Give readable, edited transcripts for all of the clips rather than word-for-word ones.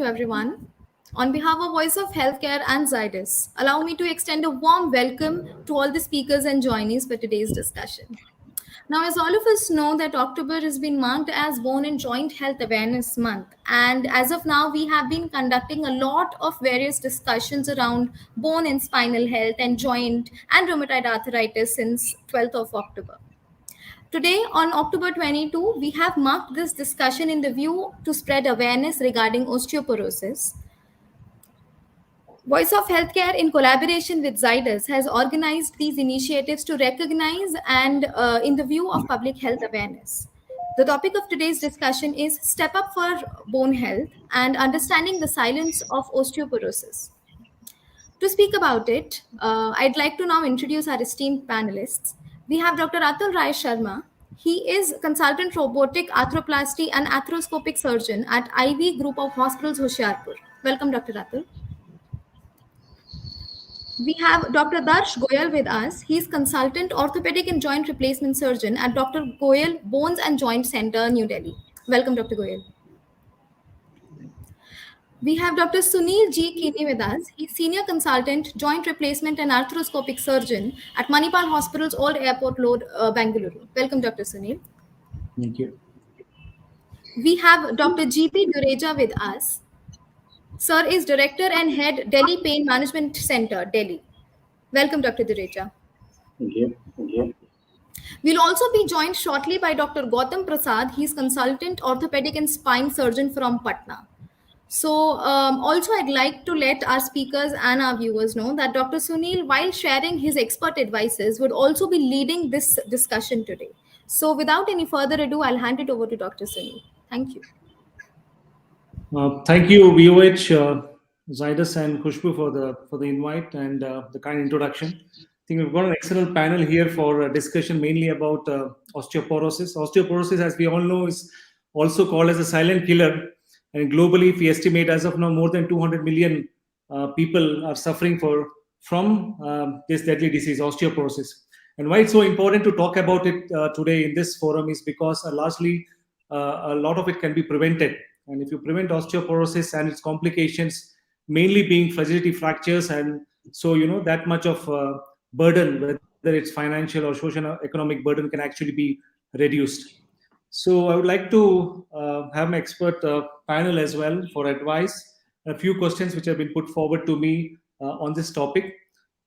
everyone. On behalf of Voice of Healthcare and 𝗧𝗛𝗑, allow me to extend a warm welcome to all the speakers and joinees for today's discussion. Now, as all of us know that October has been marked as Bone and Joint Health Awareness Month. And as of now, we have been conducting a lot of various discussions around bone and spinal health and joint and rheumatoid arthritis since 12th of October. Today, on October 22, we have marked this discussion in the view to spread awareness regarding osteoporosis. Voice of Healthcare, in collaboration with 𝗧𝗛𝗑, has organized these initiatives to recognize and in the view of public health awareness. The topic of today's discussion is Step Up for Bone Health and Understanding the Silence of Osteoporosis. To speak about it, I'd like to now introduce our esteemed panelists. We have Dr. Atul Sharma. He is consultant robotic arthroplasty and arthroscopic surgeon at IV Group of Hospitals, Hoshiarpur. Welcome, Dr. Atul. We have Dr. Darsh Goyal with us. He is consultant orthopedic and joint replacement surgeon at Dr. Goyal Bones and Joint Center, New Delhi. Welcome, Dr. Goyal. We have Dr. Sunil G. Kini with us. He's senior consultant, joint replacement and arthroscopic surgeon at Manipal Hospital's Old Airport Road, Bengaluru. Welcome, Dr. Sunil. Thank you. We have Dr. G.P. Dureja with us. Sir is director and head Delhi Pain Management Center, Delhi. Welcome, Dr. Dureja. Thank you. Thank you. We'll also be joined shortly by Dr. Gautam Prasad. He's consultant orthopedic and spine surgeon from Patna. So also I'd like to let our speakers and our viewers know that Dr. Sunil, while sharing his expert advices, would also be leading this discussion today. So without any further ado, I'll hand it over to Dr. Sunil. Thank you. Thank you, VOH, 𝗧𝗛𝗑 and Khushbu for the invite and the kind introduction. I think we've got an excellent panel here for a discussion mainly about osteoporosis. Osteoporosis, as we all know, is also called as a silent killer. And globally, if we estimate as of now, more than 200 million people are suffering from this deadly disease, osteoporosis. And why it's so important to talk about it today in this forum is because largely a lot of it can be prevented. And if you prevent osteoporosis and its complications, mainly being fragility fractures, and so that much of burden, whether it's financial or socio-economic burden, can actually be reduced. So I would like to have my expert panel as well for advice. A few questions which have been put forward to me on this topic.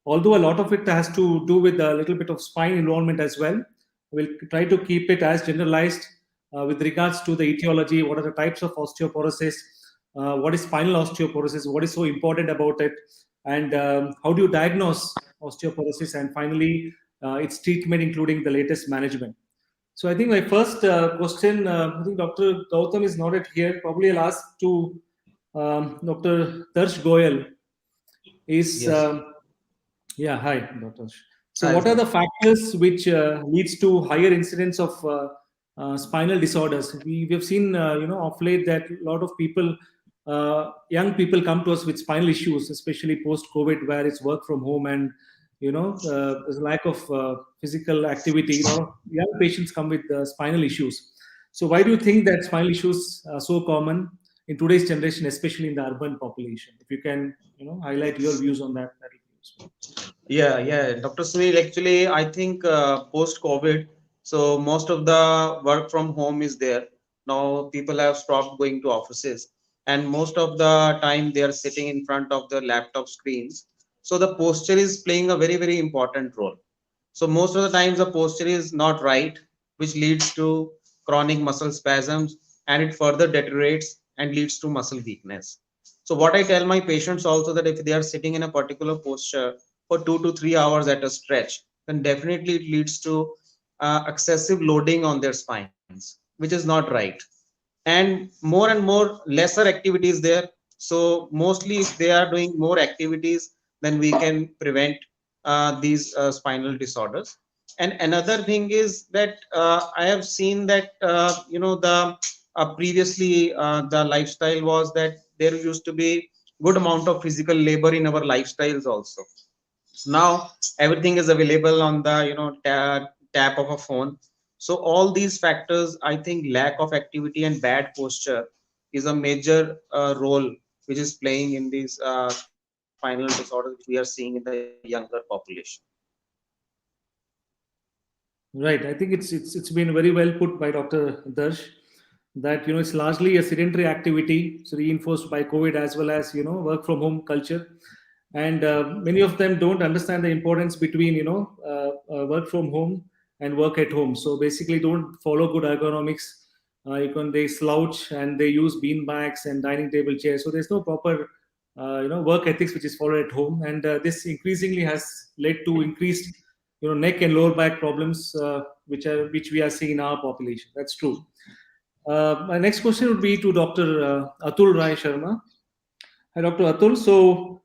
Although a lot of it has to do with a little bit of spine involvement as well, we'll try to keep it as generalized with regards to the etiology, what are the types of osteoporosis, what is spinal osteoporosis, what is so important about it, and how do you diagnose osteoporosis, and finally its treatment, including the latest management. So I think my first question, I think Dr. Gautam is not here. Probably I'll ask to Dr. Darsh Goyal. Is Yes. Yeah, hi, Dr. So what are the factors which leads to higher incidence of spinal disorders? We have seen, of late that a lot of people, young people, come to us with spinal issues, especially post-COVID, where it's work from home and there's a lack of physical activity. Young patients come with spinal issues. So why do you think that spinal issues are so common in today's generation, especially in the urban population? If you can, highlight your views on that, that would be useful. Yeah, Dr. Sunil, actually, I think post-COVID, so most of the work from home is there. Now people have stopped going to offices, and most of the time they are sitting in front of the laptop screens. So the posture is playing a very, very important role. So most of the times the posture is not right, which leads to chronic muscle spasms, and it further deteriorates and leads to muscle weakness. So what I tell my patients also, that if they are sitting in a particular posture for 2 to 3 hours at a stretch, then definitely it leads to excessive loading on their spines, which is not right. And more lesser activities there. So mostly if they are doing more activities, then we can prevent these spinal disorders. And another thing is that I have seen that previously the lifestyle was that there used to be good amount of physical labor in our lifestyles also. Now everything is available on the tap of a phone. So all these factors, I think lack of activity and bad posture is a major role which is playing in these spinal disorders which we are seeing in the younger population. Right. I think it's been very well put by Dr. Darsh that it's largely a sedentary activity, so reinforced by COVID as well as work from home culture, and many of them don't understand the importance between work from home and work at home. So basically, don't follow good ergonomics. They slouch and they use bean bags and dining table chairs. So there's no proper work ethics which is followed at home, and this increasingly has led to increased neck and lower back problems which we are seeing in our population. That's true. My next question would be to Dr. Atul Rai Sharma. Hi, Dr. Atul. So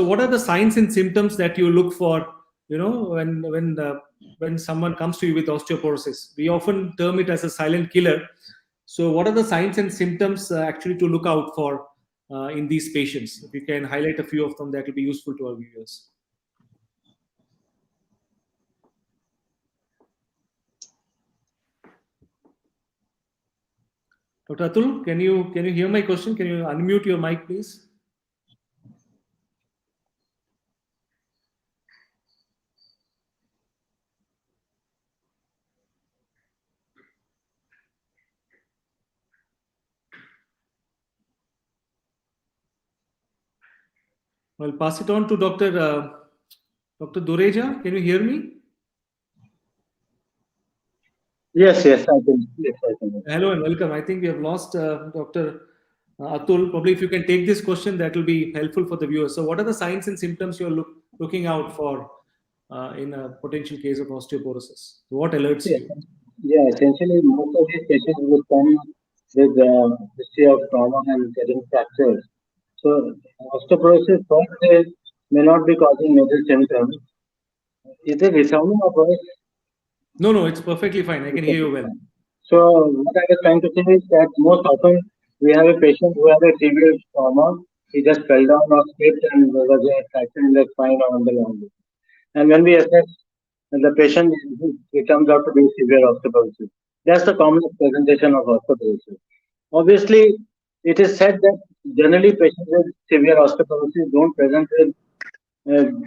what are the signs and symptoms that you look for? When someone comes to you with osteoporosis, we often term it as a silent killer. So what are the signs and symptoms actually to look out for in these patients? If you can highlight a few of them, that will be useful to our viewers. Dr. Atul, can you hear my question? Can you unmute your mic, please? I'll pass it on to Dr. Dureja. Can you hear me? Yes, I can. Yes, I can. Hello and welcome. I think we have lost Dr. Atul. Probably if you can take this question, that will be helpful for the viewers. So what are the signs and symptoms you're looking out for in a potential case of osteoporosis? What alerts you? Yeah, essentially most of these patients will come with history of trauma and getting fractures. So osteoporosis first may not be causing major symptoms. Is it resounding or voice? No, it's perfectly fine. I can hear you well. So what I was trying to say is that most often we have a patient who has a severe trauma. He just fell down or slipped and there was a fracture in the spine or on the lung. And when we assess the patient, it turns out to be severe osteoporosis. That's the common presentation of osteoporosis. Obviously, it is said that generally patients with severe osteoporosis don't present with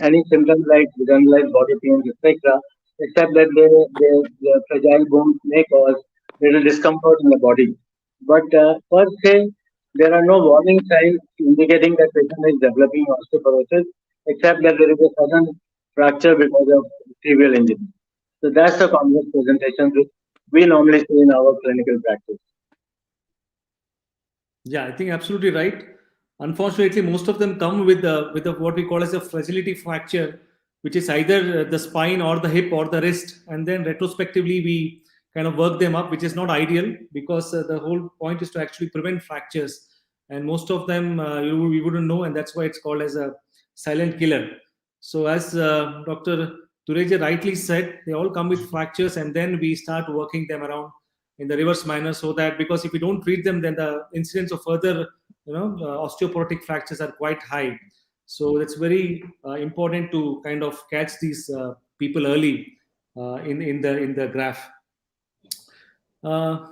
any symptoms like generalized body pains, etc., except that the fragile bones may cause little discomfort in the body. But per se, there are no warning signs indicating that patient is developing osteoporosis, except that there is a sudden fracture because of trivial injury. So that's the complex presentation which we normally see in our clinical practice. Yeah, I think absolutely right. Unfortunately, most of them come with what we call as a fragility fracture, which is either the spine or the hip or the wrist, and then retrospectively we kind of work them up, which is not ideal because the whole point is to actually prevent fractures, and most of them we wouldn't know, and that's why it's called as a silent killer. So as Dr. Dureja rightly said, they all come with fractures, and then we start working them around in the reverse manner, so that because if we don't treat them, then the incidence of further osteoporotic fractures are quite high. So it's very important to kind of catch these people early in the graph. The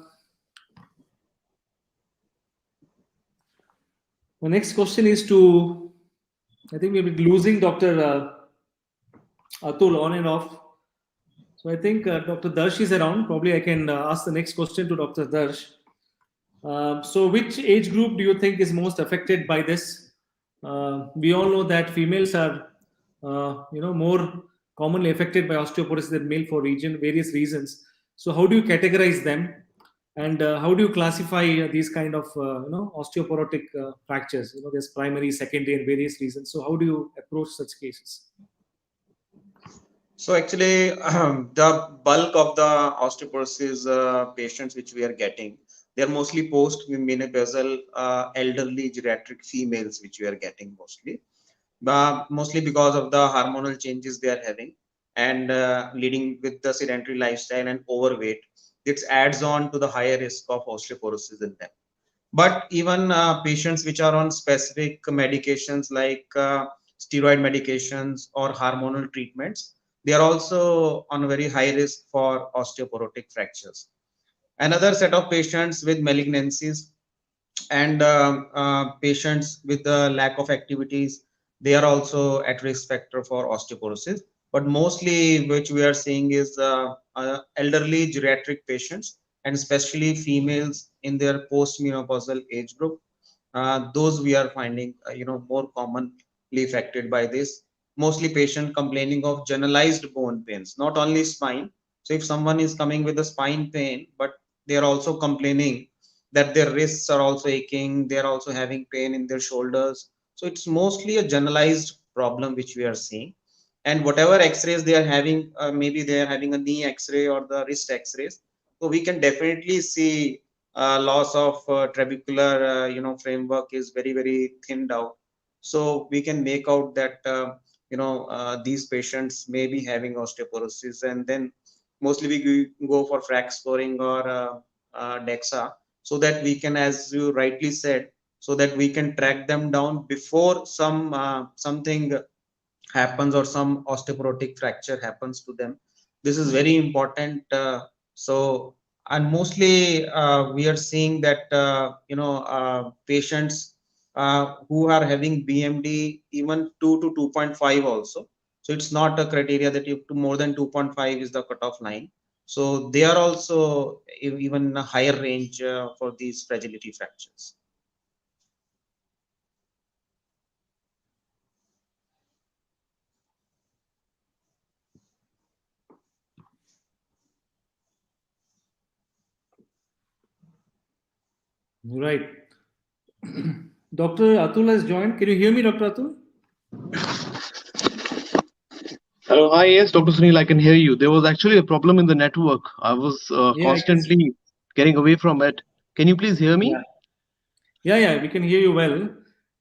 next question is to, I think we'll be losing Dr. Atul on and off. So I think Dr. Darsh is around. Probably I can ask the next question to Dr. Darsh. So which age group do you think is most affected by this? We all know that females are more commonly affected by osteoporosis than male for various reasons. So how do you categorize them, and how do you classify these kind of osteoporotic fractures? There's primary, secondary, and various reasons. So how do you approach such cases? So actually, the bulk of the osteoporosis patients which we are getting, they are mostly post-menopausal elderly geriatric females which we are getting mostly. Mostly because of the hormonal changes they are having, and leading with the sedentary lifestyle and overweight, it adds on to the higher risk of osteoporosis in them. But even patients which are on specific medications like steroid medications or hormonal treatments, they are also on a very high risk for osteoporotic fractures. Another set of patients with malignancies, and patients with the lack of activities, they are also at risk factor for osteoporosis. But mostly which we are seeing is elderly geriatric patients, and especially females in their post-menopausal age group. Those we are finding more commonly affected by this. Mostly patient complaining of generalized bone pains, not only spine. So if someone is coming with a spine pain, but they are also complaining that their wrists are also aching, they are also having pain in their shoulders. So it's mostly a generalized problem which we are seeing. And whatever x-rays they are having, maybe they are having a knee x-ray or the wrist x-rays, so we can definitely see loss of trabecular framework is very thinned out. So we can make out that these patients may be having osteoporosis, and then mostly we go for frac scoring or DEXA, so that we can, as you rightly said, so that we can track them down before something happens or some osteoporotic fracture happens to them. This is very important. So and mostly we are seeing that patients who are having BMD even 2 to 2.5 also. So it's not a criteria that you to more than 2.5 is the cutoff line. So they are also even a higher range for these fragility fractures. Right. Dr. Atul has joined. Can you hear me, Dr. Atul? Hello, hi, yes, Dr. Sunil, I can hear you. There was actually a problem in the network. I was Yeah, I can see. constantly getting away from it. Can you please hear me? Yeah, we can hear you well.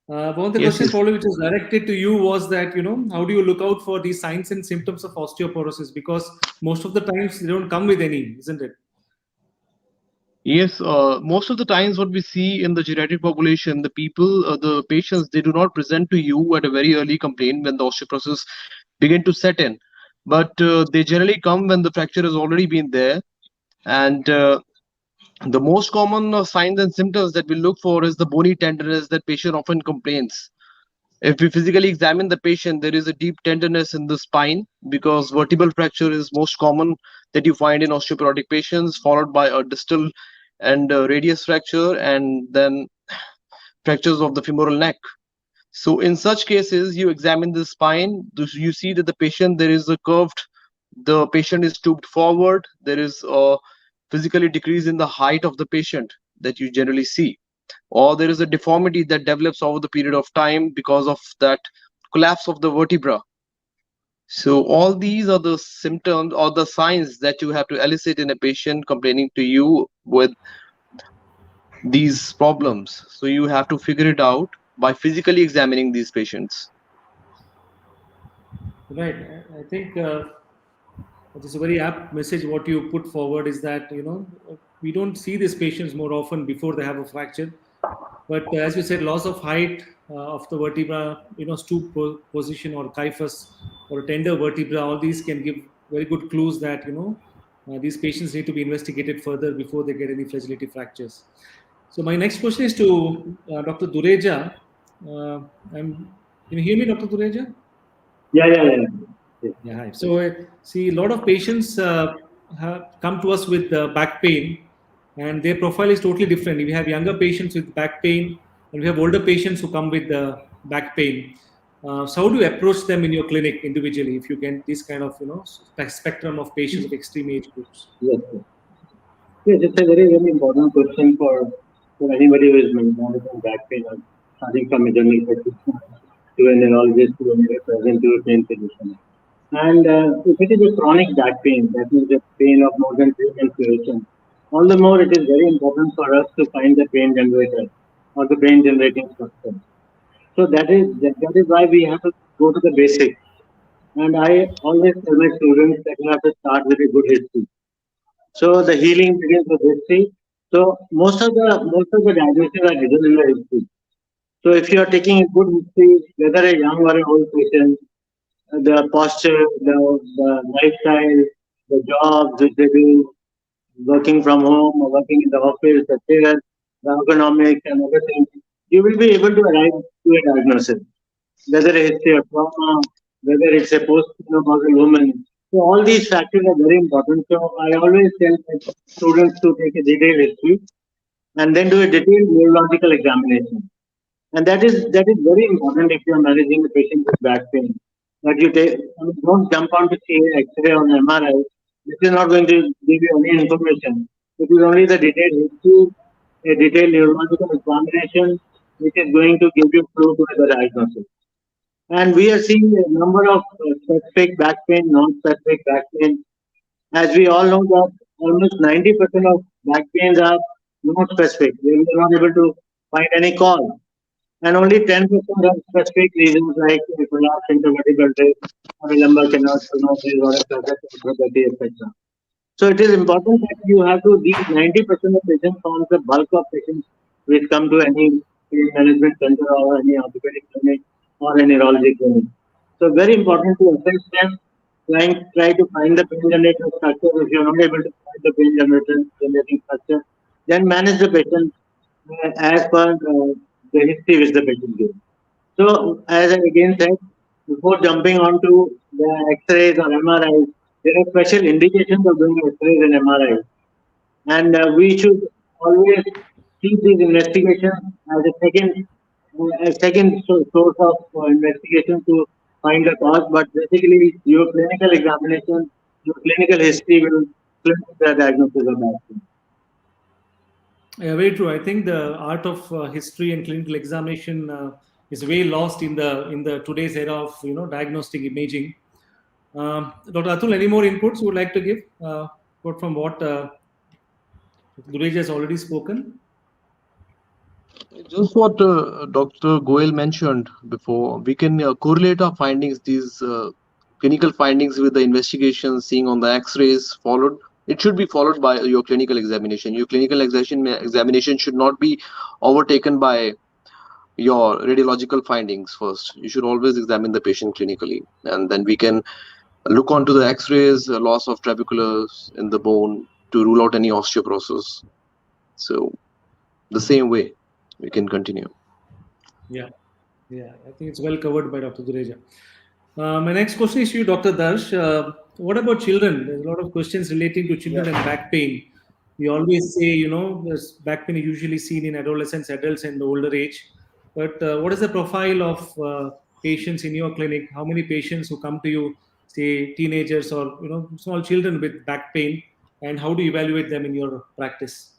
One of the Yes, questions yes. probably which was directed to you was that, how do you look out for these signs and symptoms of osteoporosis? Because most of the times they don't come with any, isn't it? Yes, most of the times what we see in the geriatric population, the patients, they do not present to you at a very early complaint when the osteoporosis begin to set in. But they generally come when the fracture has already been there. And the most common signs and symptoms that we look for is the bony tenderness that patient often complains. If we physically examine the patient, there is a deep tenderness in the spine because vertebral fracture is most common that you find in osteoporotic patients, followed by a distal and radius fracture, and then fractures of the femoral neck. So in such cases, you examine the spine, you see that the patient is stooped forward, there is a physically decrease in the height of the patient that you generally see, or there is a deformity that develops over the period of time because of that collapse of the vertebra. So all these are the symptoms or the signs that you have to elicit in a patient complaining to you with these problems. So you have to figure it out by physically examining these patients. Right. I think it is a very apt message. What you put forward is that, we don't see these patients more often before they have a fracture. But as you said, loss of height of the vertebra, stoop position or kyphus or tender vertebra, all these can give very good clues that, these patients need to be investigated further before they get any fragility fractures. So my next question is to Dr. Dureja. Can you hear me, Dr. Dureja? Yeah. Yeah, hi. So, see, a lot of patients have come to us with back pain, and their profile is totally different. We have younger patients with back pain, and we have older patients who come with back pain. So, how do you approach them in your clinic individually if you get this kind of spectrum of patients of extreme age groups? Yes, it's a very important question for anybody who is managing back pain or starting from a general practitioner to a neurologist to a present to a pain physician. And if it is a chronic back pain, that means a pain of more than 3 months duration, all the more it is very important for us to find the pain generator or the pain generating structure. So that is why we have to go to the basics. And I always tell my students that you have to start with a good history. So the healing begins with history. So most of the diagnoses are given in the history. So if you are taking a good history, whether a young or an old patient, the posture, the lifestyle, the jobs which they do, working from home or working in the office, the chairs, the ergonomics and other things, you will be able to arrive to a diagnosis, whether it's a trauma, whether it's a post-menopausal woman. So all these factors are very important. So I always tell my students to take a detailed history and then do a detailed neurological examination. And that is very important if you are managing a patient with back pain. That you take, I mean, don't jump on to see X-ray or MRI. This is not going to give you any information. It is only the detailed history, a detailed neurological examination, which is going to give you clue to the diagnosis. And we are seeing a number of specific back pain, non-specific back pain. As we all know that almost 90% of back pains are not specific. We are not able to find any cause. And only 10% of specific reasons like a collapse into vertebral disc or a lumbar canal stenosis or a thoracic arthroplasty, etc. So it is important that you have to, these 90% of patients forms the bulk of patients which come to any pain management center or any orthopedic clinic or a neurology clinic. So very important to assess them, try to find the pain generator structure. If you're not able to find the pain generating structure, then manage the patient as per the history which the patient gives. So, as I again said, before jumping onto the X-rays or MRIs, there are special indications of doing X-rays and MRIs, and we should always keep these investigations as a second source of investigation to find the cause. But basically, your clinical examination, your clinical history will flip the diagnosis of that. Yeah, very true. I think the art of history and clinical examination is way lost in the today's era of diagnostic imaging. Dr. Atul, any more inputs you would like to give? Apart from what Dureja has already spoken. Just what Dr. Goyal mentioned before, we can correlate our findings, these clinical findings, with the investigations seeing on the X-rays followed. It should be followed by your clinical examination. Your clinical examination should not be overtaken by your radiological findings first. You should always examine the patient clinically, and then we can look onto the X-rays, loss of trabeculars in the bone to rule out any osteoporosis. So the same way we can continue. Yeah, I think it's well covered by Dr. Dureja. My next question is to you, Dr. Darsh. What about children? There's a lot of questions relating to children and back pain. We always say, this back pain is usually seen in adolescents, adults, and the older age. But what is the profile of patients in your clinic? How many patients who come to you, say teenagers or small children with back pain, and how do you evaluate them in your practice?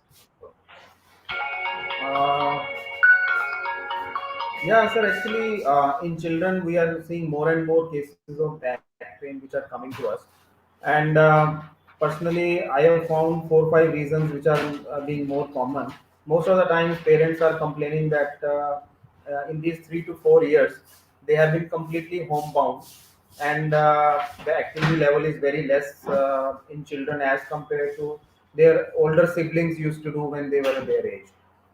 Yeah, sir. Actually, in children, we are seeing more and more cases of back pain which are coming to us. And personally, I have found 4 or 5 reasons which are being more common. Most of the times, parents are complaining that in these 3 to 4 years, they have been completely homebound, and the activity level is very less in children as compared to their older siblings used to do when they were their age.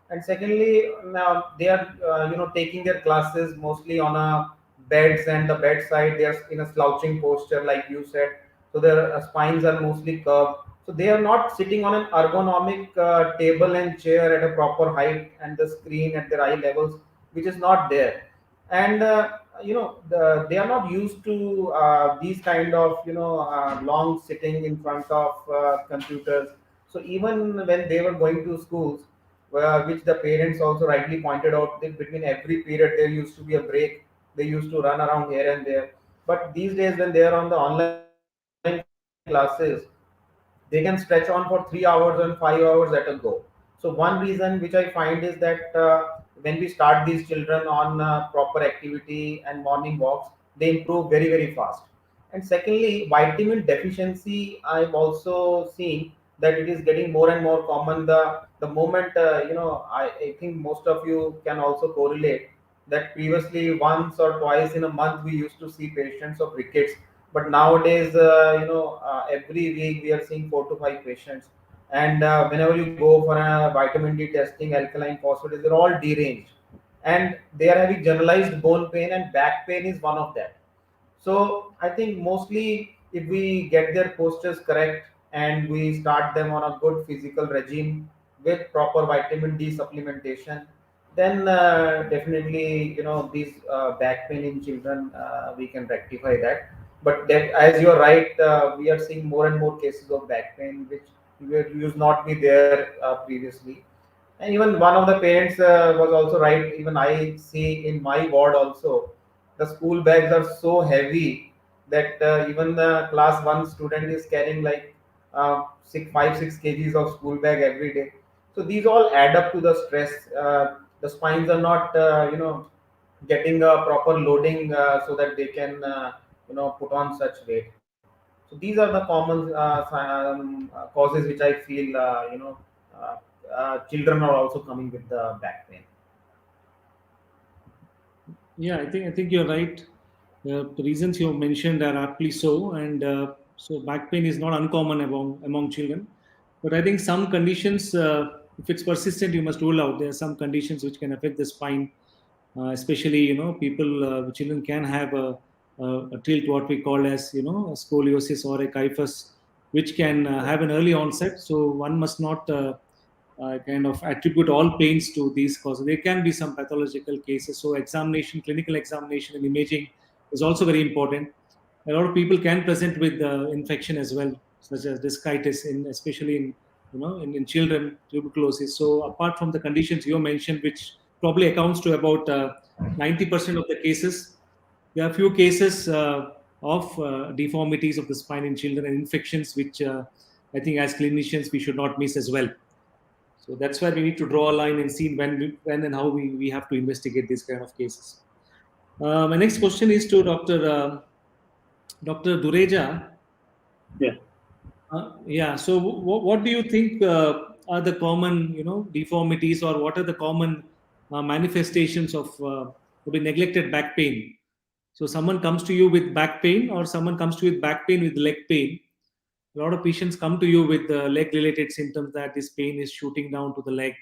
And secondly, now they are taking their classes mostly on a beds, and the bedside they are in a slouching posture like you said, so their spines are mostly curved, so they are not sitting on an ergonomic table and chair at a proper height, and the screen at their eye levels, which is not there. And they are not used to these kind of long sitting in front of computers. So even when they were going to schools, which the parents also rightly pointed out, that between every period there used to be a break. They used to run around here and there. But these days, when they are on the online classes, they can stretch on for 3 hours and 5 hours at a go. So one reason which I find is that when we start these children on proper activity and morning walks, they improve very, very fast. And secondly, vitamin deficiency, I'm also seeing that it is getting more and more common. The moment I think most of you can also correlate that previously once or twice in a month we used to see patients of rickets, but nowadays every week we are seeing 4 to 5 patients. And whenever you go for a vitamin D testing, alkaline phosphatase, they're all deranged, and they are having generalized bone pain, and back pain is one of that. So I think mostly if we get their postures correct and we start them on a good physical regime, with proper vitamin D supplementation, then definitely these back pain in children, we can rectify that. But that, as you're right, we are seeing more and more cases of back pain which used not be there previously. And even one of the parents was also right. Even I see in my ward also, the school bags are so heavy that even the class one student is carrying like 6 kgs of school bag every day. So these all add up to the stress. The spines are not, getting a proper loading so that they can, put on such weight. So these are the common causes which I feel, children are also coming with the back pain. Yeah, I think you're right. The reasons you mentioned are aptly so, and so back pain is not uncommon among children. But I think some conditions, if it's persistent, you must rule out. There are some conditions which can affect the spine, especially people, children can have a tilt, what we call as a scoliosis or a kyphus, which can have an early onset. So one must not kind of attribute all pains to these causes. There can be some pathological cases. So examination, clinical examination and imaging is also very important. A lot of people can present with infection as well, such as discitis, especially in children, tuberculosis. So apart from the conditions you mentioned, which probably accounts to about 90% of the cases, there are few cases of deformities of the spine in children and infections, which I think as clinicians we should not miss as well. So that's where we need to draw a line and see when and how we have to investigate these kind of cases. My next question is to Dr. Dureja. Yeah. Yeah. So what do you think are the common, deformities, or what are the common manifestations of maybe neglected back pain? So someone comes to you with back pain, or someone comes to you with back pain with leg pain. A lot of patients come to you with leg related symptoms, that this pain is shooting down to the leg.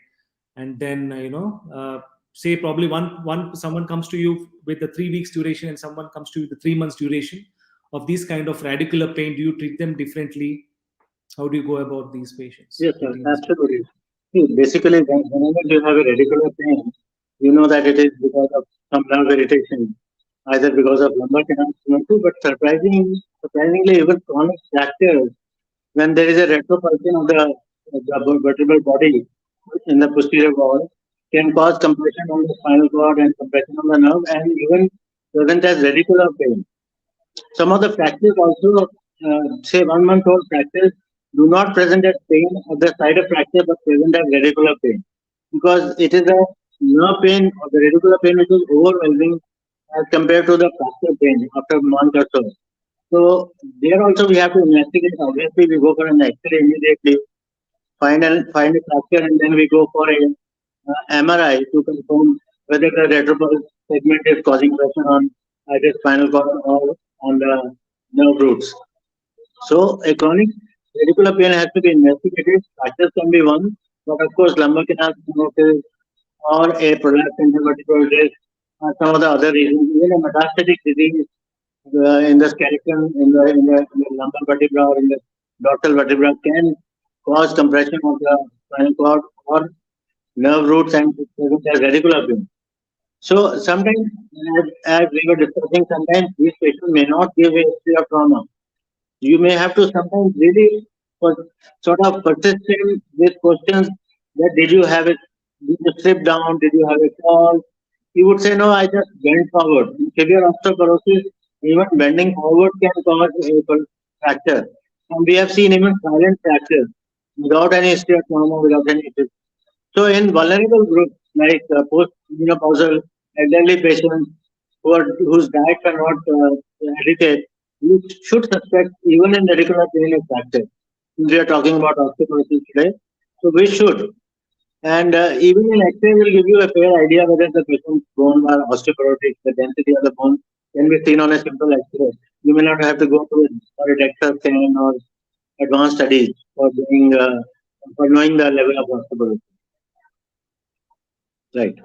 And then say probably one someone comes to you with the 3 weeks duration, and someone comes to you with the 3 months duration of these kind of radicular pain. Do you treat them differently? How do you go about these patients? Yes, sir, absolutely. See, basically, whenever you have a radicular pain, you know that it is because of some nerve irritation, either because of lumbar canal stenosis, but surprisingly, even chronic fractures, when there is a retropulsion of the vertebral body in the posterior wall, can cause compression on the spinal cord and compression on the nerve, and even present as radicular pain. Some of the fractures also, say 1 month old fractures, do not present as pain at the side of fracture, but present as radicular pain, because it is a nerve pain or the radicular pain which is overwhelming as compared to the fracture pain after a month or so. So there also we have to investigate. Obviously, we go for an X-ray immediately, find a fracture, and then we go for a MRI to confirm whether the retropulse segment is causing pressure on either spinal cord or on the nerve roots. So a chronic radicular pain has to be investigated. Fractures can be one, but of course lumbar canal stenosis or a prolapse intervertebral disc are some of the other reasons. Even a metastatic disease in the skeleton, in the lumbar vertebra or in the dorsal vertebra can cause compression of the spinal cord or nerve roots and present as radicular pain. So sometimes, as we were discussing, sometimes these patients may not give a history of trauma. You may have to sometimes really sort of persistent with questions that did you have it, did you slip down, did you have a fall? He would say, no, I just bent forward. In severe osteoporosis, even bending forward can cause a fracture. And we have seen even silent fractures without any history of trauma, without any history. So in vulnerable groups like post-menopausal elderly patients whose diets are not adequate, you should suspect even in radicular pain a fracture. We are talking about osteoporosis today, so we should. And even in X-ray will give you a fair idea whether the patient's bones are osteoporotic. The density of the bone can be seen on a simple X-ray. You may not have to go to for a DEXA scan or advanced studies for knowing the level of osteoporosis. Right.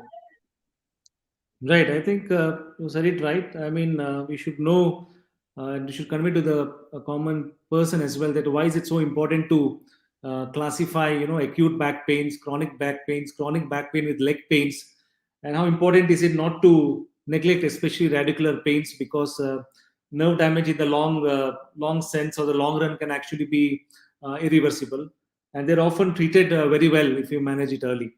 Right. I think you said it right. I mean, we should know, and we should convey to the common person as well, that why is it so important to classify, acute back pains, chronic back pain with leg pains, and how important is it not to neglect, especially radicular pains, because nerve damage in the long sense or the long run can actually be irreversible, and they're often treated very well if you manage it early.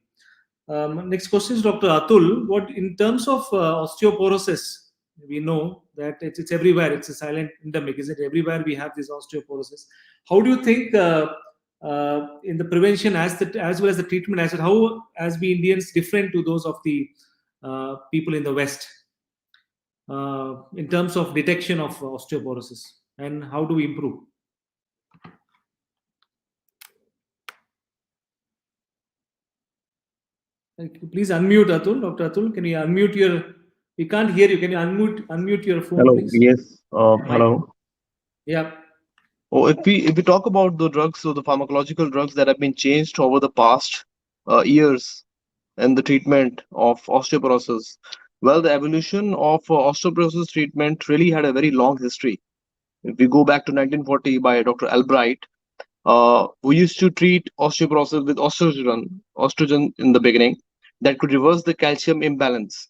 Next question is Dr. Atul. What in terms of osteoporosis? We know that it's everywhere. It's a silent endemic, is it? Everywhere we have this osteoporosis. How do you think in the prevention as well as the treatment as well, how as we Indians different to those of the people in the West in terms of detection of osteoporosis, and how do we improve? Please unmute, Atul. Dr. Atul, can you unmute your? We can't hear you. Can you unmute your phone, Hello. please? Yes. Hello. Yeah. Oh, if we talk about the drugs, so the pharmacological drugs that have been changed over the past years in the treatment of osteoporosis, well, the evolution of osteoporosis treatment really had a very long history. If we go back to 1940 by Dr. 𝗟𝗏𝗘, we used to treat osteoporosis with estrogen in the beginning that could reverse the calcium imbalance.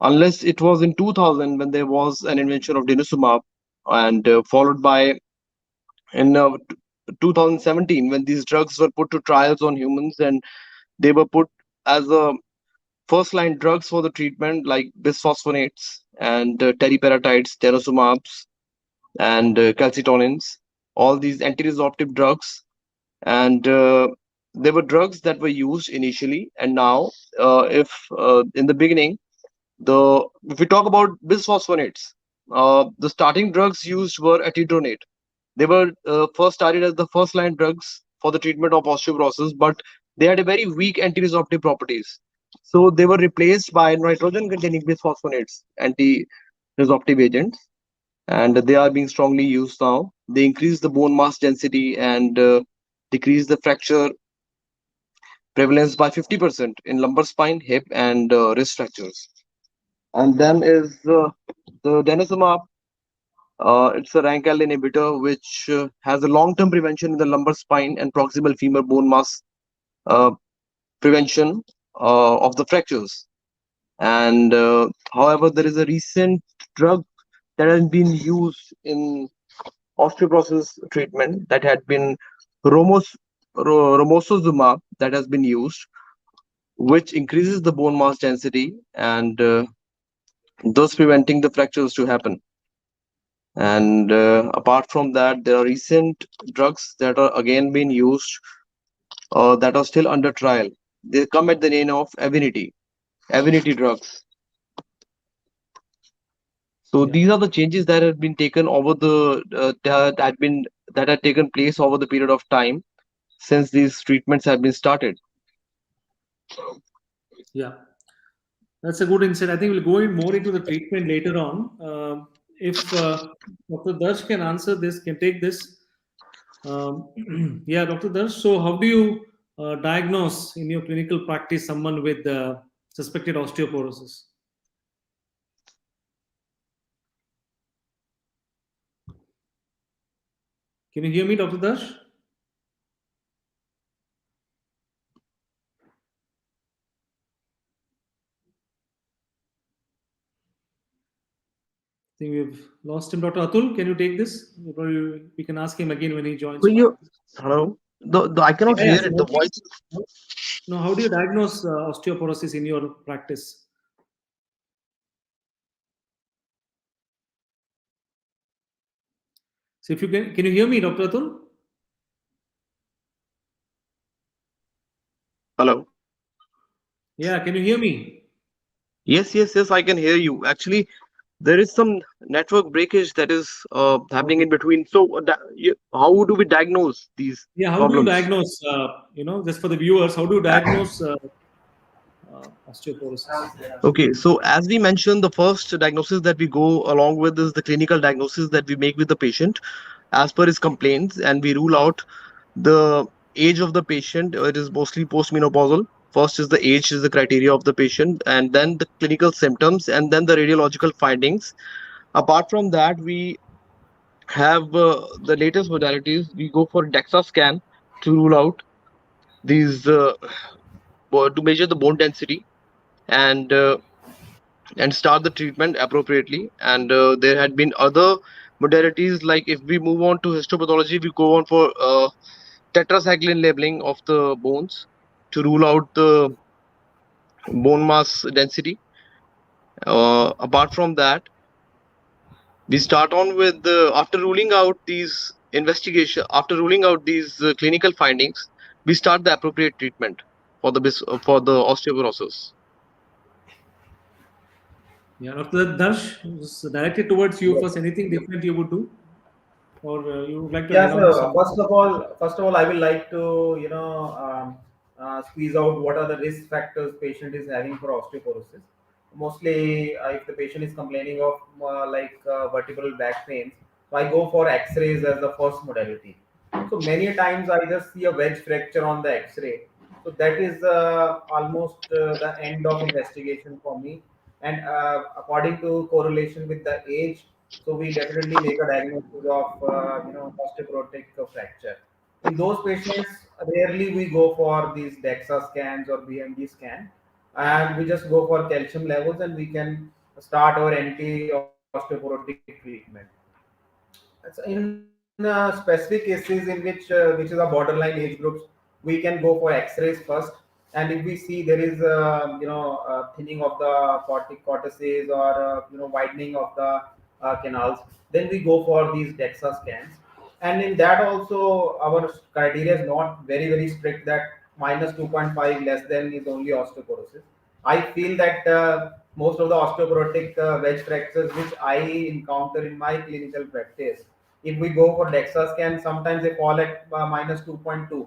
Unless it was in 2000 when there was an invention of denosumab, and followed by in 2017 when these drugs were put to trials on humans, and they were put as a first line drugs for the treatment, like bisphosphonates and teriparatides, denosumabs, and calcitonins, all these anti-resorptive drugs. And there were drugs that were used initially, and now if in the beginning, if we talk about bisphosphonates, the starting drugs used were atidronate. They were first started as the first line drugs for the treatment of osteoporosis, but they had a very weak anti-resorptive properties. So they were replaced by nitrogen containing bisphosphonates, anti-resorptive agents, and they are being strongly used now. They increase the bone mass density and decrease the fracture prevalence by 50% in lumbar spine, hip, and wrist fractures. And then is the denosumab. It's a rank L inhibitor which has a long-term prevention in the lumbar spine and proximal femur bone mass prevention of the fractures. And however, there is a recent drug that has been used in osteoporosis treatment that had been romosozumab that has been used, which increases the bone mass density and thus preventing the fractures to happen. And apart from that, there are recent drugs that are again being used that are still under trial. They come at the name of Evenity drugs. So Yeah. these are the changes that have been taken over the that had taken place over the period of time since these treatments have been started. Yeah, that's a good insight. I think we'll go in more into the treatment later on. If Dr. Darsh can answer this, can take this. Yeah, Dr. Darsh. So, how do you diagnose in your clinical practice someone with suspected osteoporosis? Can you hear me, Dr. Darsh? I think we've lost him. Dr. Atul, can you take this? We can ask him again when he joins. Hello? I cannot Yeah, hear so it. The voice. No, how do you diagnose osteoporosis in your practice? So if you can you hear me, Dr. Atul? Hello? Yeah, can you hear me? Yes, I can hear you. Actually, there is some network breakage that is happening in between. So how do we diagnose these Yeah, how problems? do you diagnose, just for the viewers, how do you diagnose osteoporosis? Okay, so as we mentioned, the first diagnosis that we go along with is the clinical diagnosis that we make with the patient as per his complaints, and we rule out the age of the patient. It is mostly postmenopausal. First is the age is the criteria of the patient, and then the clinical symptoms, and then the radiological findings. Apart from that, we have the latest modalities. We go for DEXA scan, to rule out these, to measure the bone density and start the treatment appropriately. And there had been other modalities, like if we move on to histopathology, we go on for tetracycline labeling of the bones to rule out the bone mass density. Apart from that, we start on with after ruling out these clinical findings, we start the appropriate treatment for the osteoporosis. Yeah, Dr. Darsh, was directed towards you. First, anything different you would do, or you would like to add Yeah, on so some? first of all, I will like to squeeze out what are the risk factors patient is having for osteoporosis. Mostly, if the patient is complaining of vertebral back pains, so I go for X-rays as the first modality. So many times I just see a wedge fracture on the X-ray. So that is almost the end of investigation for me. And according to correlation with the age, so we definitely make a diagnosis of osteoporotic fracture. In those patients, rarely we go for these DEXA scans or BMD scan, and we just go for calcium levels, and we can start our anti-osteoporotic treatment. In specific cases in which is a borderline age groups, we can go for X-rays first, and if we see there is thinning of the cortices or widening of the canals, then we go for these DEXA scans. And in that also, our criteria is not very strict that minus 2.5 less than is only osteoporosis. I feel that most of the osteoporotic wedge fractures which I encounter in my clinical practice, if we go for DEXA scan, sometimes they fall at minus 2.2.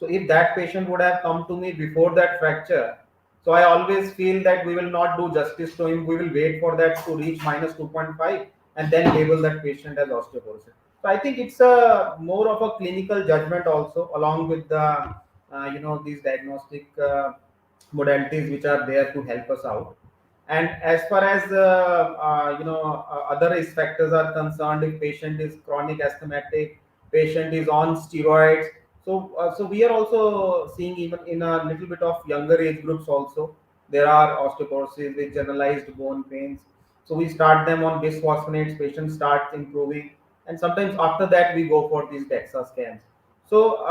So if that patient would have come to me before that fracture, so I always feel that we will not do justice to him. We will wait for that to reach minus 2.5 and then label that patient as osteoporosis. So I think it's a more of a clinical judgment also, along with the these diagnostic modalities which are there to help us out. And as far as other risk factors are concerned, if patient is chronic asthmatic, patient is on steroids, so we are also seeing even in a little bit of younger age groups also there are osteoporosis with generalized bone pains. So we start them on bisphosphonates, patient starts improving, and sometimes after that we go for these DEXA scans. So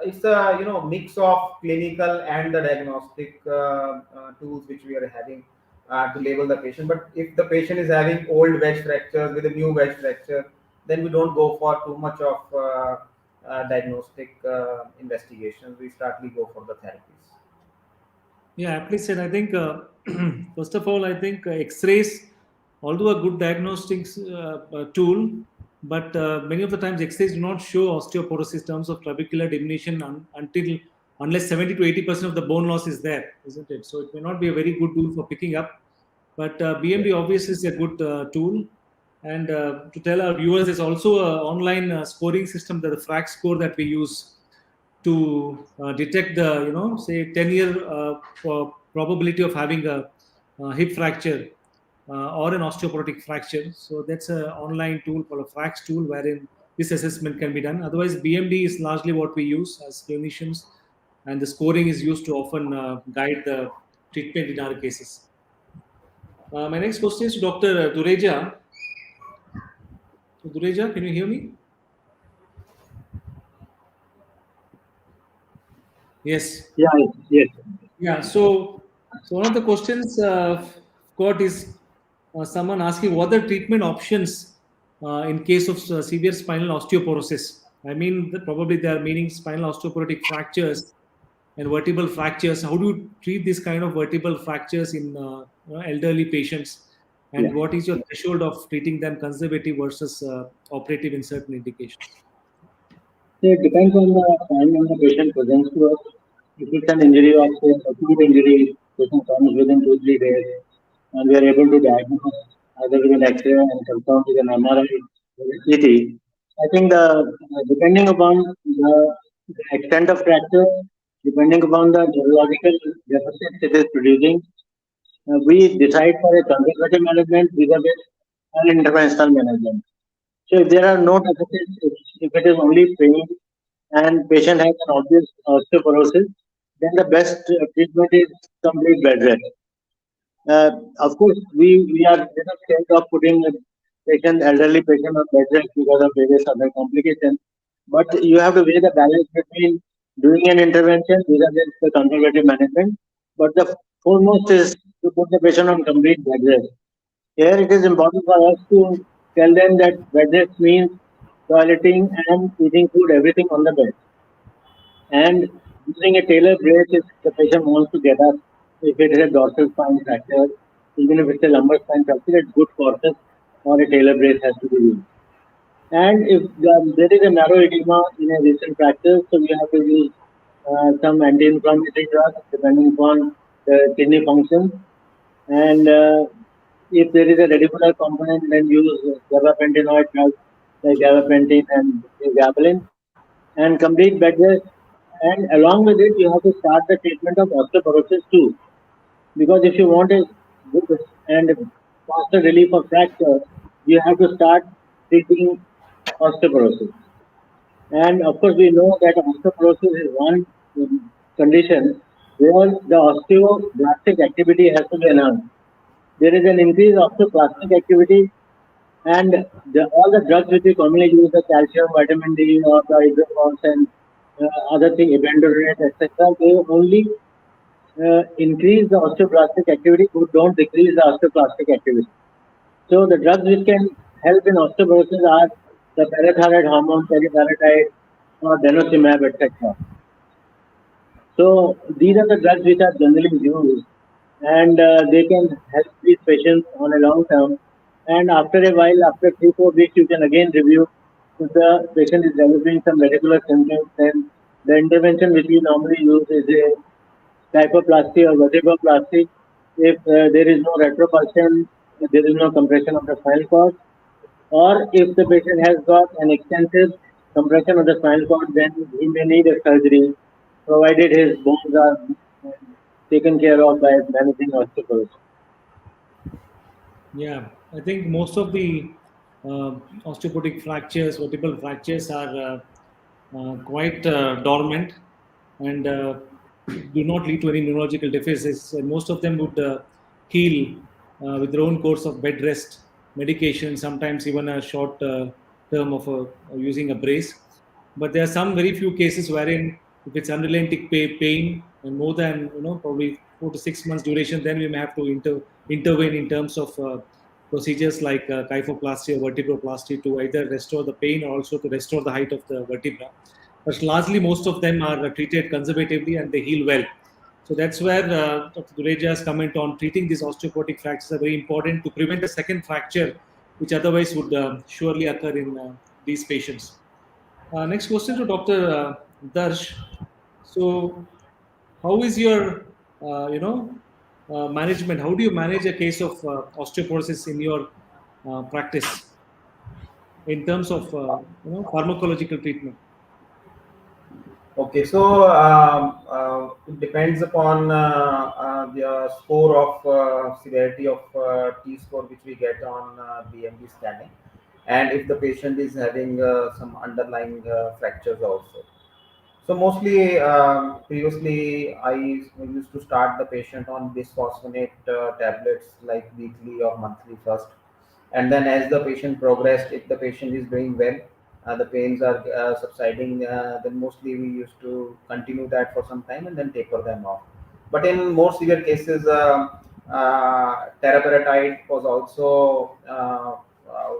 it's a mix of clinical and the diagnostic tools which we are having to label the patient. But if the patient is having old wedge fractures with a new wedge fracture, then we don't go for too much of diagnostic investigations. We go for the therapies. Yeah, aptly said. I think first of all, I think X-rays, although a good diagnostics tool, but many of the times X-rays do not show osteoporosis in terms of trabecular diminution unless 70 to 80% of the bone loss is there, isn't it? So it may not be a very good tool for picking up, but BMD obviously is a good tool. And to tell our viewers, there's also an online scoring system, the FRAC score that we use to detect the say 10-year probability of having a hip fracture or an osteoporotic fracture. So that's an online tool called a FRAX tool wherein this assessment can be done. Otherwise, BMD is largely what we use as clinicians, and the scoring is used to often guide the treatment in our cases. My next question is to Dr. Dureja. So, Dureja, can you hear me? Yes. Yeah, yes. Yeah. So one of the questions got is someone asking what are the treatment options in case of severe spinal osteoporosis. I mean, probably they are meaning spinal osteoporotic fractures and vertebral fractures. How do you treat this kind of vertebral fractures in elderly patients? And Yeah. what is your threshold of treating them conservative versus operative in certain indications? So it depends on the time when the patient presents to us. If it's an injury of say acute injury, patient comes within 2-3 days, and we are able to diagnose either with an X-ray and confirm with an MRI or a CT. I think depending upon the extent of fracture, depending upon the neurological deficits it is producing, we decide for a conservative management vis-a-vis an interventional management. So if there are no deficits, if it is only pain and patient has an obvious osteoporosis, then the best treatment is complete bed rest. Of course, we are little scared of putting a patient, elderly patient on bed rest because of various other complications. But you have to weigh the balance between doing an intervention vis-a-vis the conservative management. But the foremost is to put the patient on complete bed rest. Here it is important for us to tell them that bed rest means toileting and eating food, everything on the bed. And using a tailor brace if the patient wants to get up, if it is a dorsal spine fracture, even if it's a lumbar spine fracture, it's good courses or a tailor brace has to be used. And if there is a narrow edema in a recent fracture, so we have to use some anti-inflammatory drugs depending upon the kidney function. And if there is a radicular component, then use gabapentinoid drugs like gabapentin and gabapentin and complete bed rest. And along with it, you have to start the treatment of osteoporosis too. Because if you want a good and faster relief of fracture, you have to start treating osteoporosis. And of course, we know that osteoporosis is one condition where the osteoblastic activity has to be enhanced. There is an increase of osteoplastic activity, and all the drugs which we commonly use, the calcium, vitamin D, or the ibuprofen and other things, benzoate, etc., they only increase the osteoblastic activity, but don't decrease the osteoplastic activity. So the drugs which can help in osteoporosis are the parathyroid hormone, teriparatide, or denosumab, etc. So these are the drugs which are generally used, and they can help these patients on a long term. And after a while, after 3-4 weeks, you can again review if the patient is developing some radicular symptoms. Then the intervention which we normally use is a kyphoplasty or vertebroplasty. If there is no retropulsion, there is no compression of the spinal cord, or if the patient has got an extensive compression of the spinal cord, then he may need a surgery, provided his bones are taken care of by managing osteoporosis. Yeah, I think most of the osteoporotic fractures, vertebral fractures are quite dormant and do not lead to any neurological deficits. And most of them would heal with their own course of bed rest, medication, sometimes even a short term of using a brace. But there are some very few cases wherein if it's unrelenting pain and more than probably 4 to 6 months duration, then we may have to intervene in terms of procedures like kyphoplasty or vertebroplasty to either restore the pain or also to restore the height of the vertebra. But largely, most of them are treated conservatively and they heal well. So that's where Dr. Dureja's comment on treating these osteoporotic fractures are very important to prevent a second fracture, which otherwise would surely occur in these patients. Next question to Dr. Darsh. So, how is your, management? How do you manage a case of osteoporosis in your practice in terms of, pharmacological treatment? Okay, so it depends upon the score of severity of T-score which we get on BMD scanning, and if the patient is having some underlying fractures also. So mostly, previously I used to start the patient on bisphosphonate tablets like weekly or monthly first, and then as the patient progressed, if the patient is doing well, the pains are subsiding, then mostly we used to continue that for some time and then taper them off. But in more severe cases, teriparatide was also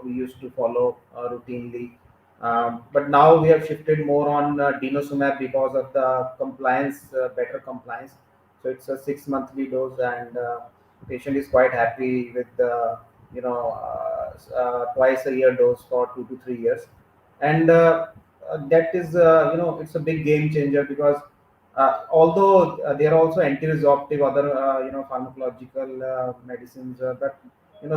we used to follow routinely. But now we have shifted more on denosumab because of the compliance, better compliance. So it's a 6 monthly dose, and patient is quite happy with the twice a year dose for 2 to 3 years, and that is it's a big game changer because although they are also anti-resorptive other pharmacological medicines, but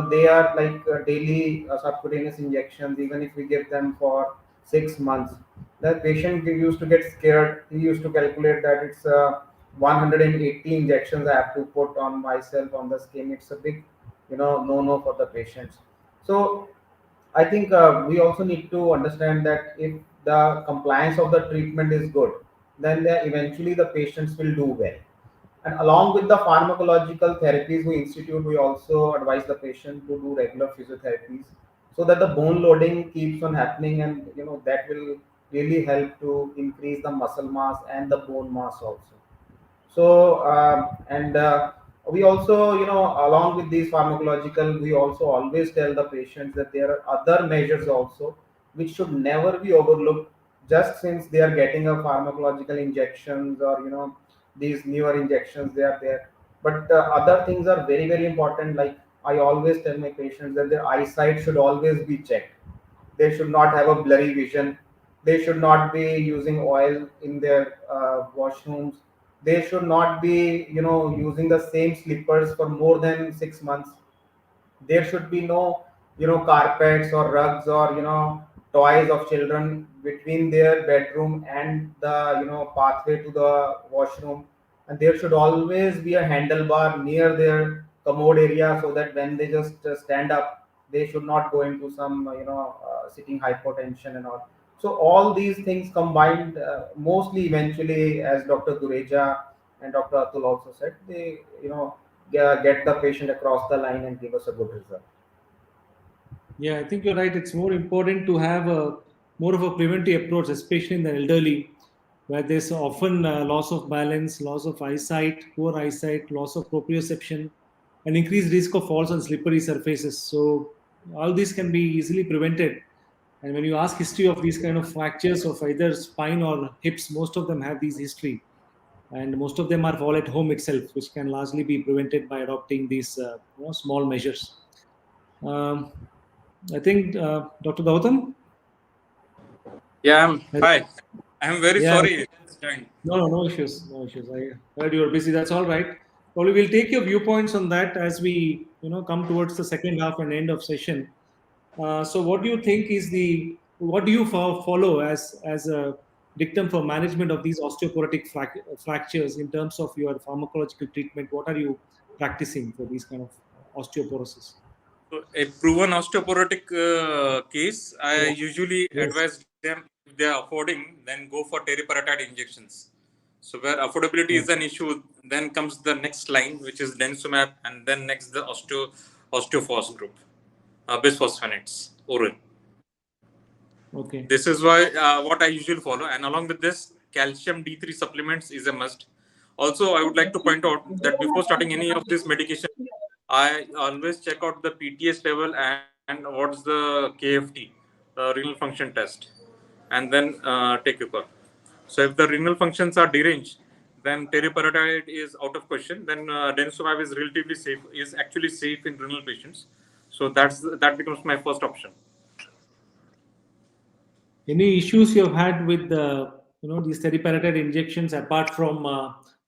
they are like daily subcutaneous injections. Even if we give them for 6 months, the patient used to get scared. He used to calculate that it's 180 injections I have to put on myself on the skin. It's a big no for the patients. So I think we also need to understand that if the compliance of the treatment is good, then eventually the patients will do well. And along with the pharmacological therapies we institute, we also advise the patient to do regular physiotherapies so that the bone loading keeps on happening, and that will really help to increase the muscle mass and the bone mass also. So and we also, along with these pharmacological, we also always tell the patients that there are other measures also which should never be overlooked, just since they are getting a pharmacological injections, or these newer injections, they are there. But other things are very very important. Like, I always tell my patients that their eyesight should always be checked. They should not have a blurry vision. They should not be using oil in their washrooms. They should not be, using the same slippers for more than 6 months. There should be no, carpets or rugs or toys of children between their bedroom and the pathway to the washroom. And there should always be a handlebar near their commode area, so that when they just stand up, they should not go into some sitting hypotension and all. So all these things combined, mostly eventually, as Dr. Dureja and Dr. Atul also said, they get the patient across the line and give us a good result. Yeah, I think you're right. It's more important to have a more of a preventive approach, especially in the elderly, where there's often loss of balance, loss of eyesight, poor eyesight, loss of proprioception, and increased risk of falls on slippery surfaces. So all these can be easily prevented. And when you ask history of these kind of fractures of either spine or hips, most of them have these history, and most of them are fall at home itself, which can largely be prevented by adopting these small measures. Um, I think Dr. Gautam. Yeah, hi. I'm very Yeah. sorry. No issues, no issues. I heard you were busy. That's all right. Probably we'll take your viewpoints on that as we, come towards the second half and end of session. So, what do you think is what do you follow as a dictum for management of these osteoporotic fractures in terms of your pharmacological treatment? What are you practicing for these kind of osteoporosis? So a proven osteoporotic case, I usually Yes. advise them, if they are affording, then go for teriparatide injections. So where affordability is an issue, then comes the next line, which is denosumab, and then next the osteophos group, bisphosphonates, oral. Okay. This is why what I usually follow, and along with this, calcium D3 supplements is a must. Also, I would like to point out that before starting any of this medication, I always check out the PTS level and what's the KFT, renal function test, and then take a call. So if the renal functions are deranged, then teriparatide is out of question. Then denosumab is relatively safe, is actually safe in renal patients. So that becomes my first option. Any issues you have had with these teriparatide injections apart from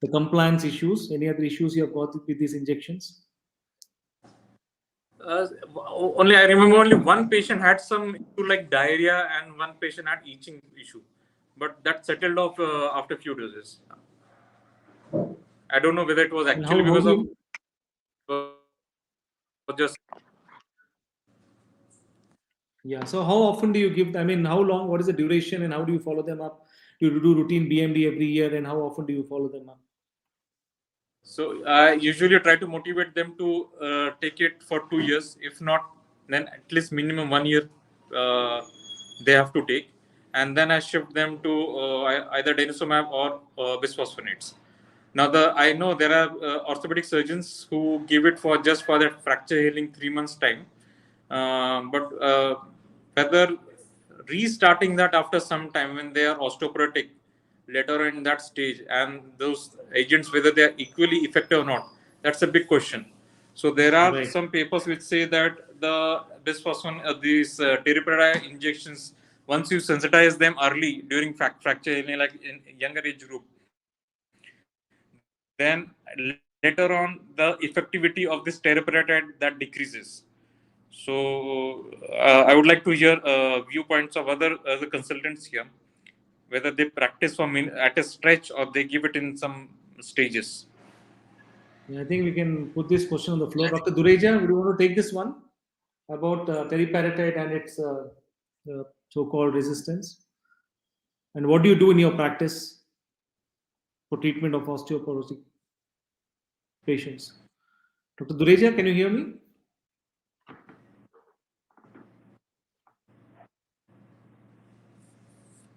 the compliance issues? Any other issues you have got with these injections? Only I remember only one patient had some issue like diarrhea, and one patient had itching issue, but that settled off after a few doses. I don't know whether it was actually because of just. Yeah. So how often do you give? I mean, how long? What is the duration, and how do you follow them up? Do you do routine BMD every year, and how often do you follow them up? So I usually try to motivate them to take it for 2 years. If not, then at least minimum 1 year they have to take, and then I shift them to either denosumab or bisphosphonates. Now I know there are orthopedic surgeons who give it for just for that fracture healing 3 months time, but whether restarting that after some time when they are osteoporotic later in that stage, and those agents whether they are equally effective or not, that's a big question. So there are some papers which say that the bisphosphonate, these teriparatide injections, once you sensitize them early during fracture healing, like in younger age group, then later on the effectivity of this teriparatide that decreases. So I would like to hear viewpoints of other consultants here, whether they practice at a stretch or they give it in some stages. I think we can put this question on the floor. Dr. Dureja, would you want to take this one about teriparatide and its so-called resistance? And what do you do in your practice for treatment of osteoporotic patients? Dr. Dureja, can you hear me?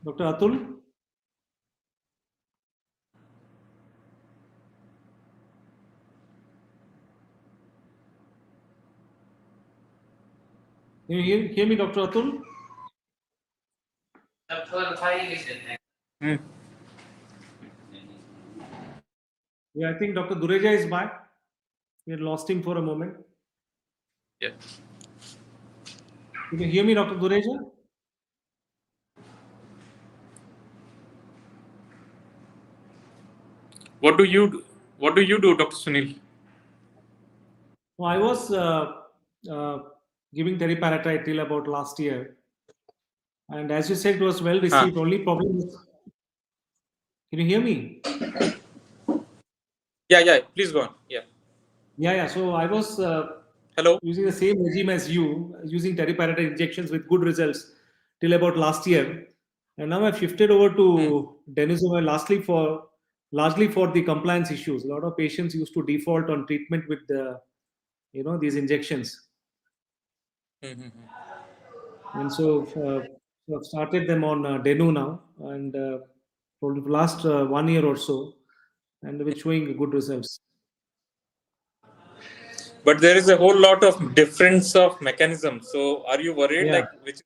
Dr. Atul? Can you hear me, Dr. Atul? Hmm. Yeah, I think Dr. Dureja is back. We had lost him for a moment. Yeah. Can you hear me, Dr. Dureja? What do you do? What do you do, Dr. Sunil? Well, I was giving teriparatide till about last year. And as you said, it was well received. Only problem is, can you hear me? Yeah. Please go on. Yeah. Yeah. So I was Hello. using the same regime as you, using teriparatide injections with good results till about last year. And now I've shifted over to denosumab largely for the compliance issues. A lot of patients used to default on treatment with these injections. And so I've started them on Denu now, and for the last 1 year or so, and we're showing good results. But there is a whole lot of difference of mechanism. So are you worried Yeah. like which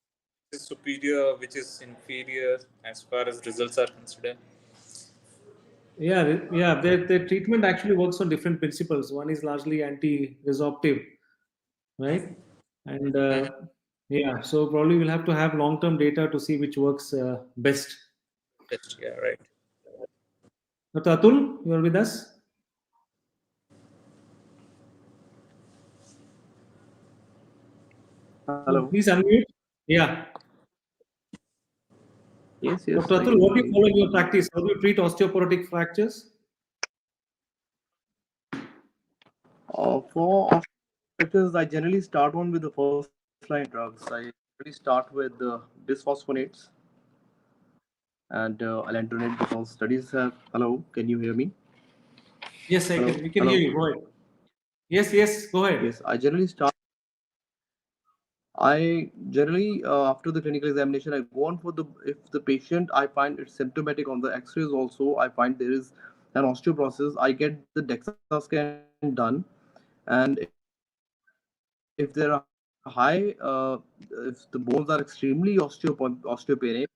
is superior, which is inferior as far as results are considered? Yeah. The treatment actually works on different principles. One is largely anti-resorptive, right? And yeah, so probably we'll have to have long-term data to see which works best. Yes, yeah, right. Dr. Atul, you are with us? Hello. Please unmute. Yeah. Yes. Dr. Atul, what do you follow in your practice? How do you treat osteoporotic fractures? For fractures, I generally start on with the first line drugs. I generally start with the bisphosphonates and alendronate because studies have. Hello, can you hear me? Yes, I Hello? can. We can Hello? hear you. Go ahead. Yes, go ahead. Yes, I generally after the clinical examination, I go on for if the patient I find it's symptomatic on the X-rays also, I find there is an osteoporosis. I get the DEXA scan done, and if there are high, if the bones are extremely osteopenic,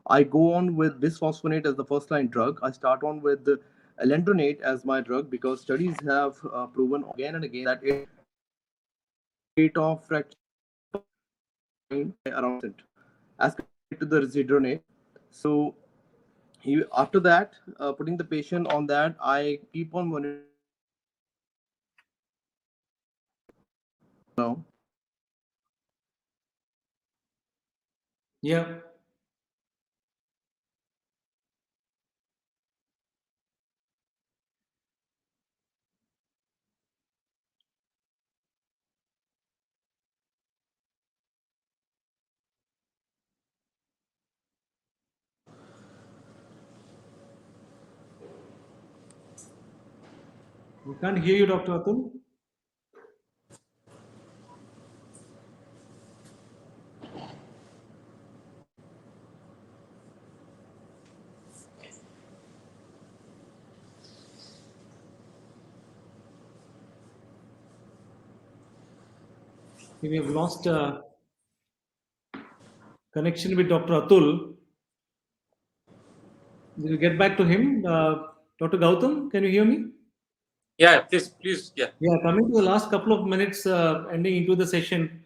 I go on with bisphosphonate as the first line drug. I start on with the alendronate as my drug because studies have proven again and again that it rate of fracture around 10% as compared to the residronate. So after that, putting the patient on that, I keep on monitoring the now. Yeah. We can't hear you, Dr. Atul. We have lost connection with Dr. Atul. We'll get back to him. Dr. Gautam, can you hear me? Yeah, please, yeah. Yeah, coming to the last couple of minutes, ending into the session,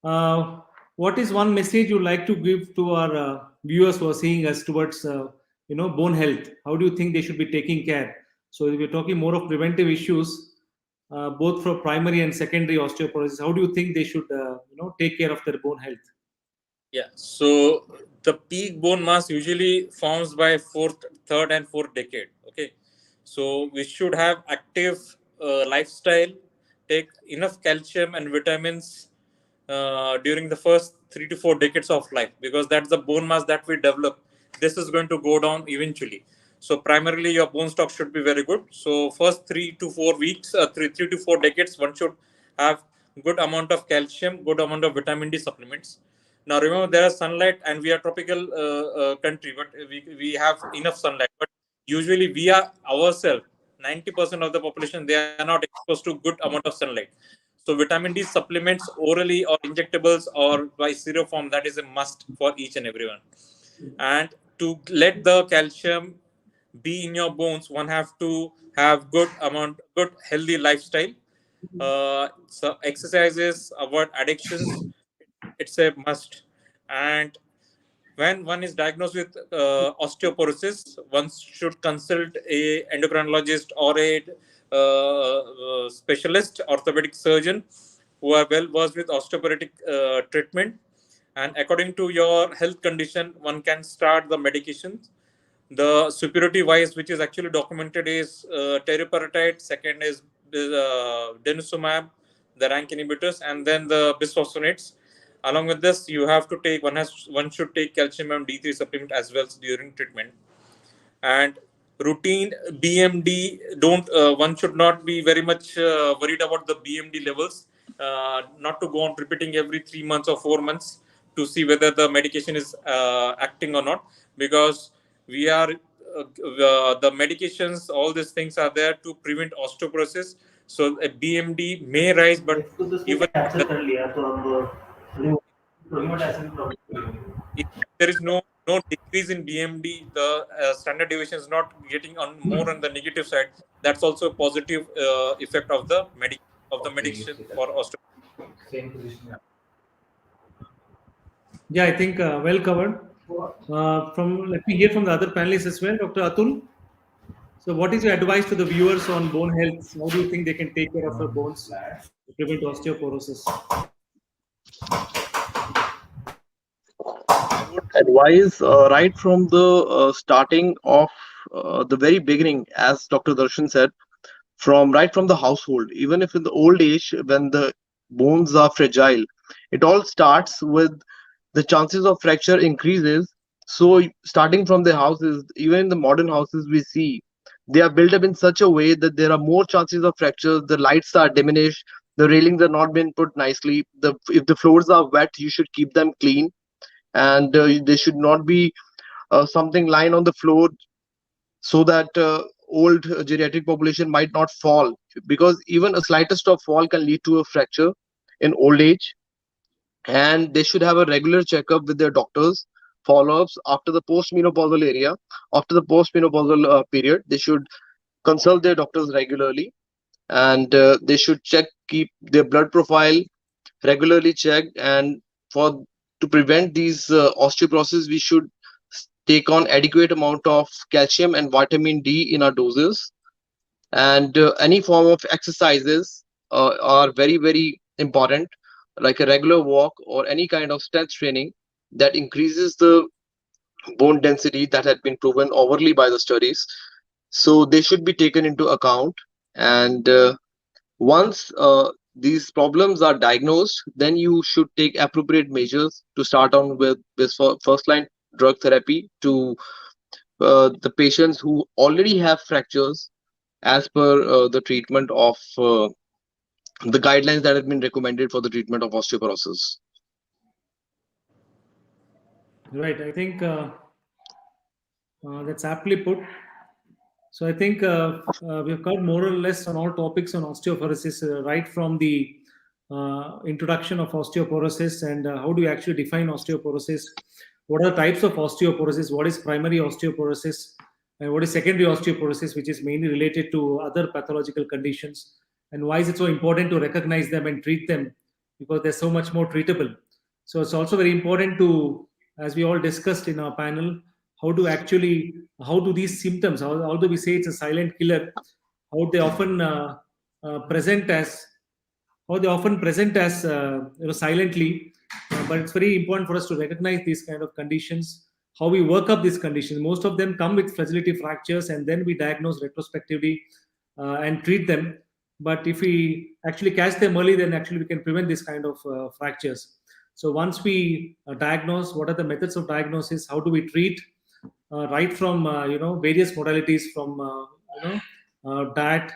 what is one message you'd like to give to our viewers who are seeing us towards, bone health? How do you think they should be taking care? So we're talking more of preventive issues, both for primary and secondary osteoporosis. How do you think they should, take care of their bone health? Yeah, so the peak bone mass usually forms by third and fourth decade. Okay, so we should have active lifestyle, take enough calcium and vitamins during the first 3 to 4 decades of life, because that's the bone mass that we develop this is going to go down eventually. So primarily your bone stock should be very good. So first 3 to 4 weeks, 3 to 4 decades, one should have good amount of calcium, good amount of vitamin D supplements. Now remember, there is sunlight, and we are tropical country, but we have enough sunlight. But usually we are ourselves, 90% of the population, they are not exposed to good amount of sunlight. So vitamin D supplements orally or injectables or by serum form, that is a must for each and everyone. And to let the calcium be in your bones, one have to have good healthy lifestyle. So exercises, avoid addictions, it's a must. And when one is diagnosed with osteoporosis, one should consult a endocrinologist or a specialist orthopedic surgeon who are well versed with osteoporotic treatment. And according to your health condition, one can start the medications. The superiority wise, which is actually documented, is teriparatide, second is denosumab, the rank inhibitors, and then the bisphosphonates. Along with this, you have to take one should take calcium and D3 supplement as well during treatment. And routine BMD, one should not be very much worried about the BMD levels. Not to go on repeating every 3 months or 4 months to see whether the medication is acting or not, because we are the medications, all these things are there to prevent osteoporosis. So a BMD may rise, but even if there is no decrease in BMD, the standard deviation is not getting on more on the negative side. That's also a positive effect of the medication for osteoporosis. Yeah, I think well covered. Let me hear from the other panelists as well. Dr. Atul, so what is your advice to the viewers on bone health? How do you think they can take care of their bones to prevent osteoporosis? I would advise right from the starting of the very beginning, as Dr. Darshan said, right from the household. Even if in the old age, when the bones are fragile, it all starts with the chances of fracture increases. So starting from the houses, even in the modern houses we see, they are built up in such a way that there are more chances of fractures. The lights are diminished, the railings are not been put nicely. If the floors are wet, you should keep them clean, and they should not be something lying on the floor, so that old geriatric population might not fall, because even a slightest of fall can lead to a fracture in old age. And they should have a regular checkup with their doctors, follow-ups after the postmenopausal area. After the postmenopausal period, they should consult their doctors regularly, and they should keep their blood profile regularly checked. And to prevent these osteoporosis, we should take on adequate amount of calcium and vitamin D in our doses. And any form of exercises are very, very important, like a regular walk or any kind of strength training that increases the bone density, that had been proven overly by the studies. So they should be taken into account. And once these problems are diagnosed, then you should take appropriate measures to start on with this first line drug therapy to the patients who already have fractures, as per the treatment of the guidelines that have been recommended for the treatment of osteoporosis. Right, I think that's aptly put. So I think we've covered more or less on all topics on osteoporosis, right from the introduction of osteoporosis and how do you actually define osteoporosis, what are the types of osteoporosis, what is primary osteoporosis, and what is secondary osteoporosis, which is mainly related to other pathological conditions, and why is it so important to recognize them and treat them, because they're so much more treatable. So it's also very important to, as we all discussed in our panel, how do these symptoms, although we say it's a silent killer, how they often present as silently, but it's very important for us to recognize these kind of conditions, how we work up these conditions. Most of them come with fragility fractures, and then we diagnose retrospectively and treat them. But if we actually catch them early, then actually we can prevent this kind of fractures. So once we diagnose, what are the methods of diagnosis, how do we treat, right from various modalities, from diet,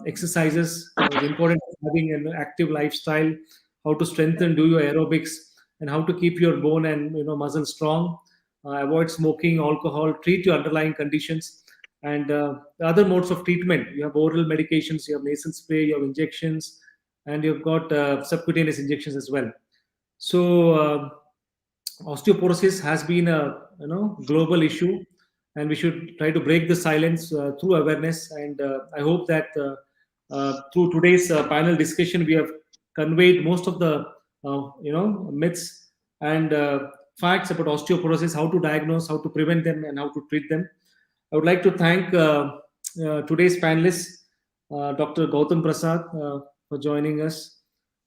exercises, the importance of having an active lifestyle, how to strengthen, do your aerobics, and how to keep your bone and muscle strong. Avoid smoking, alcohol, treat your underlying conditions, and the other modes of treatment. You have oral medications, you have nasal spray, you have injections, and you've got subcutaneous injections as well. So osteoporosis has been a global issue, and we should try to break the silence through awareness. And I hope that through today's panel discussion, we have conveyed most of the myths and facts about osteoporosis, how to diagnose, how to prevent them, and how to treat them. I would like to thank today's panelists, Dr. Gautam Prasad, for joining us,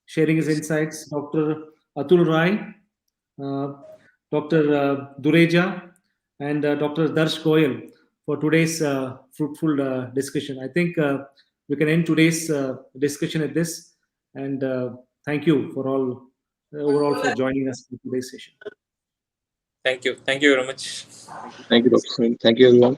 sharing his insights, Dr. Atul Rai, Dr. Dureja, and Dr. Darsh Goyal for today's fruitful discussion. I think we can end today's discussion at this, and thank you for all overall for joining us in today's session. Thank you very much. Thank you, Dr. Sunil. Thank you, everyone.